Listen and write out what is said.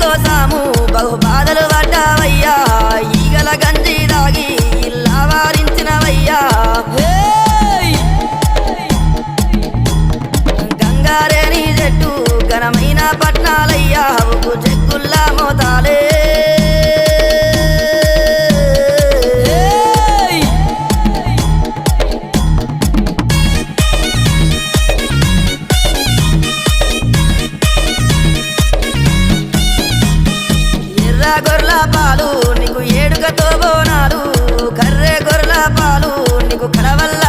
కోసాము బహు బాధలు పడ్డావయ్యా ఈగల గంజి దాగి ఇల్లా వారించినవయ్యా గంగారేని చెట్టు ఘనమైన పట్నాలయ్యా ఉప్పు చెక్కుల్లా మోతాలే గొర్రెల పాలు నీకు ఏడుగతో బోనాలు కర్రె గొర్రెల పాలు నీకు కడవల్ల